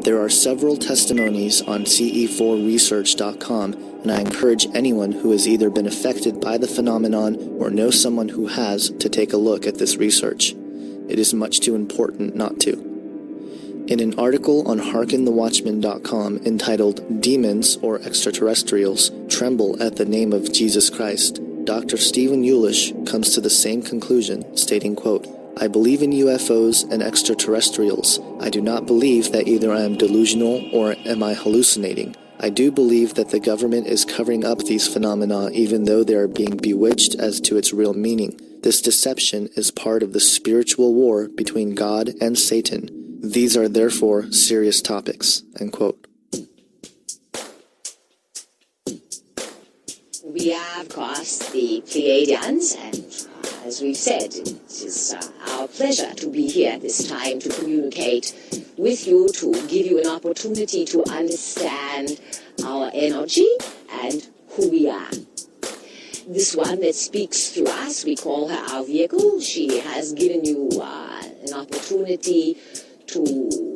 There are several testimonies on ce4research.com, and I encourage anyone who has either been affected by the phenomenon or knows someone who has to take a look at this research. It is much too important not to. In an article on hearkenthewatchman.com entitled Demons or Extraterrestrials Tremble at the Name of Jesus Christ, Dr. Stephen Yulish comes to the same conclusion, stating, quote, I believe in UFOs and extraterrestrials. I do not believe that either I am delusional or am I hallucinating. I do believe that the government is covering up these phenomena even though they are being bewitched as to its real meaning. This deception is part of the spiritual war between God and Satan. These are therefore serious topics, end quote. We are, of course, the Pleiadians, and as we've said, it is our pleasure to be here at this time to communicate with you, to give you an opportunity to understand our energy and who we are. This one that speaks through us, we call her our vehicle. She has given you an opportunity to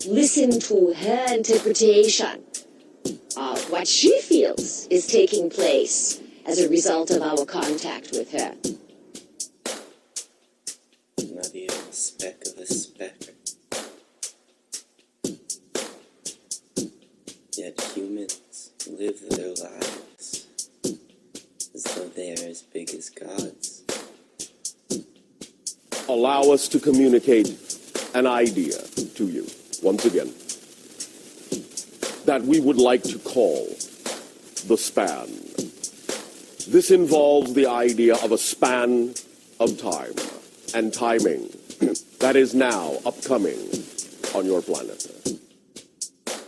listen to her interpretation of what she feels is taking place as a result of our contact with her. Not even a speck of a speck. Yet humans live their lives as though they are as big as gods. Allow us to communicate an idea to you, once again, that we would like to call the span. This involves the idea of a span of time and timing that is now upcoming on your planet.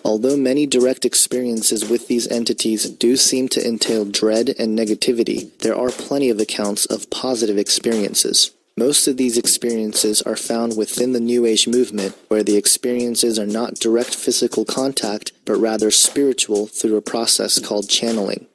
Although many direct experiences with these entities do seem to entail dread and negativity, there are plenty of accounts of positive experiences. Most of these experiences are found within the New Age movement, where the experiences are not direct physical contact, but rather spiritual through a process called channeling.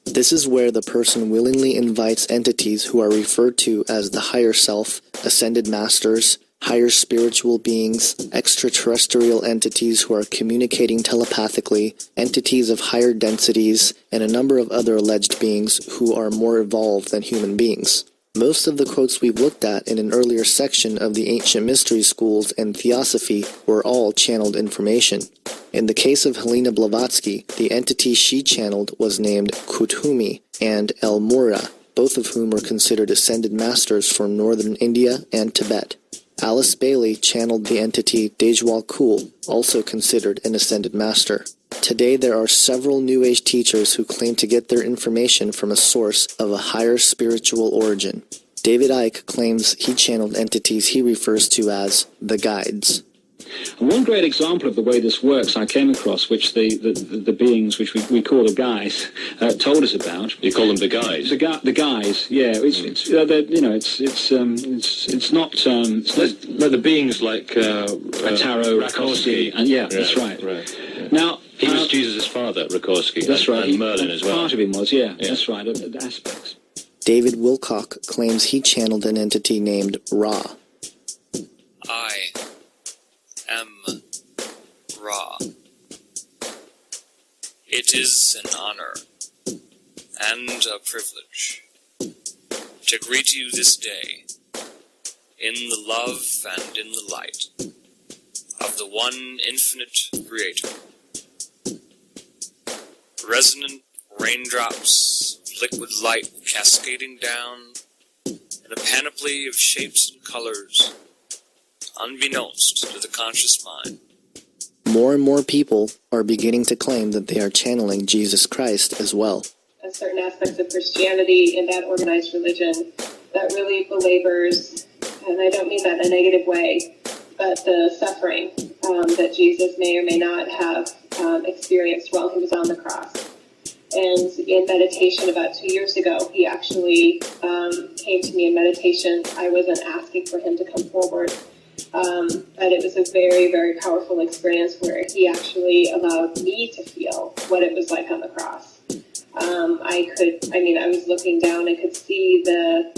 This is where the person willingly invites entities who are referred to as the higher self, ascended masters, higher spiritual beings, extraterrestrial entities who are communicating telepathically, entities of higher densities, and a number of other alleged beings who are more evolved than human beings. Most of the quotes we've looked at in an earlier section of the ancient mystery schools and theosophy were all channeled information. In the case of Helena Blavatsky, the entity she channeled was named Kuthumi and El Mura, both of whom were considered ascended masters from northern India and Tibet. Alice Bailey channeled the entity Dejwal Kul, also considered an ascended master. Today there are several New Age teachers who claim to get their information from a source of a higher spiritual origin. David Icke claims he channeled entities he refers to as the guides. And one great example of the way this works I came across, which the beings, which we call the guys, told us about. You call them the guys? The guys, yeah. It's not the beings like Tarot, Rakoski, and that's right. Right. Now he was Jesus' father, Rakoski. That's right. And Merlin as well. Part of him was, yeah. That's right. The aspects. David Wilcock claims he channeled an entity named Ra. I am Ra. It is an honor and a privilege to greet you this day in the love and in the light of the one infinite Creator. Resonant raindrops of liquid light cascading down in a panoply of shapes and colors, unbeknownst to the conscious mind. More and more people are beginning to claim that they are channeling Jesus Christ as well. Certain aspects of Christianity and that organized religion that really belabors, and I don't mean that in a negative way, but the suffering that Jesus may or may not have experienced while he was on the cross. And in meditation about 2 years ago, he actually came to me in meditation. I wasn't asking for him to come forward. But it was a very, very powerful experience where he actually allowed me to feel what it was like on the cross. I was looking down and could see the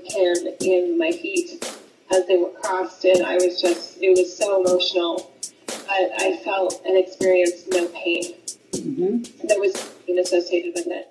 pin in my feet as they were crossed, and it was so emotional. but I felt and experienced no pain. There was pain associated with it.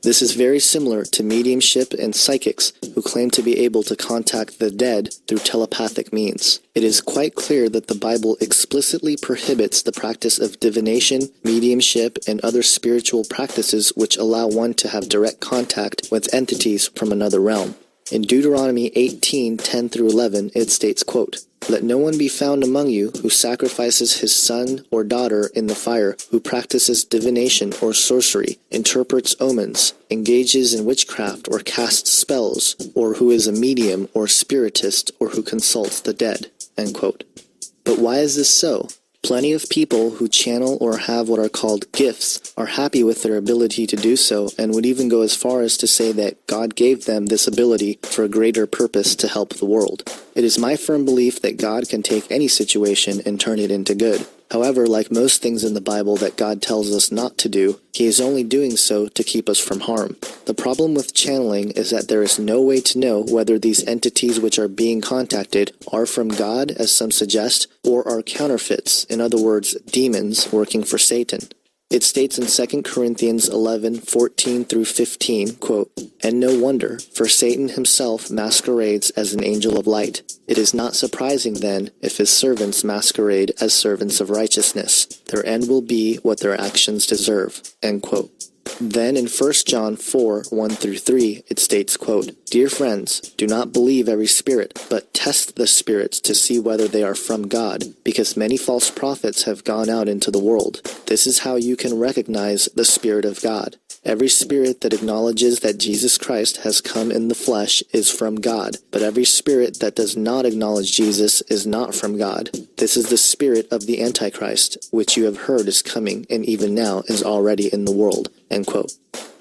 This is very similar to mediumship and psychics who claim to be able to contact the dead through telepathic means. It is quite clear that the Bible explicitly prohibits the practice of divination, mediumship, and other spiritual practices which allow one to have direct contact with entities from another realm. In Deuteronomy 18:10-11, it states, quote, "Let no one be found among you who sacrifices his son or daughter in the fire, who practices divination or sorcery, interprets omens, engages in witchcraft or casts spells, or who is a medium or spiritist, or who consults the dead." End quote. But why is this so? Plenty of people who channel or have what are called gifts are happy with their ability to do so and would even go as far as to say that God gave them this ability for a greater purpose to help the world. It is my firm belief that God can take any situation and turn it into good. However, like most things in the Bible that God tells us not to do, He is only doing so to keep us from harm. The problem with channeling is that there is no way to know whether these entities which are being contacted are from God, as some suggest, or are counterfeits, in other words, demons working for Satan. It states in 2 Corinthians 11:14-15, quote, "And no wonder, for Satan himself masquerades as an angel of light. It is not surprising, then, if his servants masquerade as servants of righteousness. Their end will be what their actions deserve." End quote. Then in 1 John 4:1-3, it states, quote, "Dear friends, do not believe every spirit, but test the spirits to see whether they are from God, because many false prophets have gone out into the world. This is how you can recognize the Spirit of God. Every spirit that acknowledges that Jesus Christ has come in the flesh is from God, but every spirit that does not acknowledge Jesus is not from God. This is the spirit of the antichrist, which you have heard is coming, and even now is already in the world." End quote.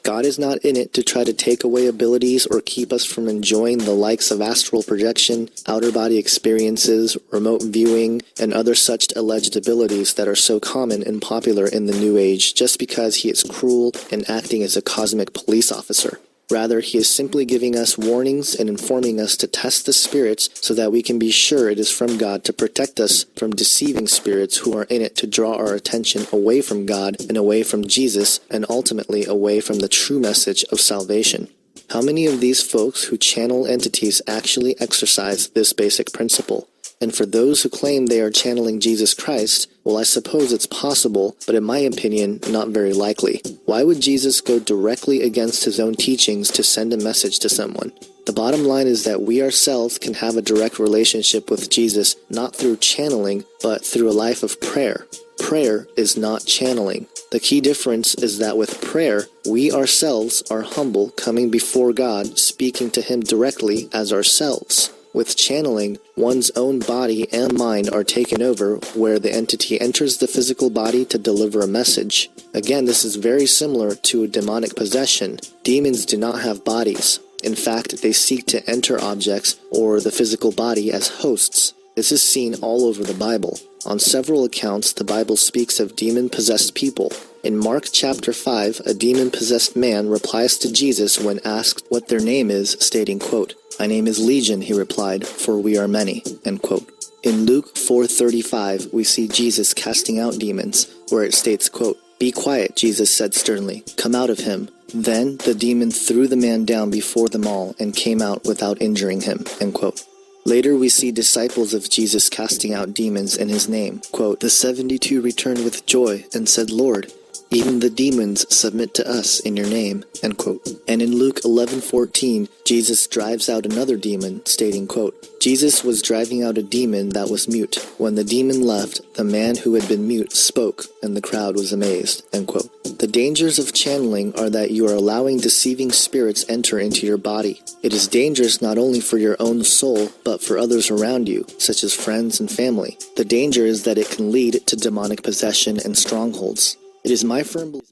God is not in it to try to take away abilities or keep us from enjoying the likes of astral projection, outer body experiences, remote viewing, and other such alleged abilities that are so common and popular in the New Age just because He is cruel and acting as a cosmic police officer. Rather, He is simply giving us warnings and informing us to test the spirits so that we can be sure it is from God to protect us from deceiving spirits who are in it to draw our attention away from God and away from Jesus and ultimately away from the true message of salvation. How many of these folks who channel entities actually exercise this basic principle? And for those who claim they are channeling Jesus Christ, well, I suppose it's possible, but in my opinion, not very likely. Why would Jesus go directly against His own teachings to send a message to someone? The bottom line is that we ourselves can have a direct relationship with Jesus, not through channeling, but through a life of prayer. Prayer is not channeling. The key difference is that with prayer, we ourselves are humble, coming before God, speaking to Him directly as ourselves. With channeling, one's own body and mind are taken over, where the entity enters the physical body to deliver a message. Again, this is very similar to a demonic possession. Demons do not have bodies. In fact, they seek to enter objects or the physical body as hosts. This is seen all over the Bible. On several accounts, the Bible speaks of demon-possessed people. In Mark chapter 5, a demon-possessed man replies to Jesus when asked what their name is, stating, quote, "My name is Legion," he replied, "for we are many." End quote. In Luke 4:35, we see Jesus casting out demons, where it states, quote, "Be quiet," Jesus said sternly. "Come out of him." Then the demon threw the man down before them all and came out without injuring him. End quote. Later we see disciples of Jesus casting out demons in His name. Quote, "The 72 returned with joy and said, 'Lord, even the demons submit to us in your name.'" End quote. And in Luke 11:14, Jesus drives out another demon, stating, quote, "Jesus was driving out a demon that was mute. When the demon left, the man who had been mute spoke, and the crowd was amazed." End quote. The dangers of channeling are that you are allowing deceiving spirits enter into your body. It is dangerous not only for your own soul, but for others around you, such as friends and family. The danger is that it can lead to demonic possession and strongholds. It is my firm belief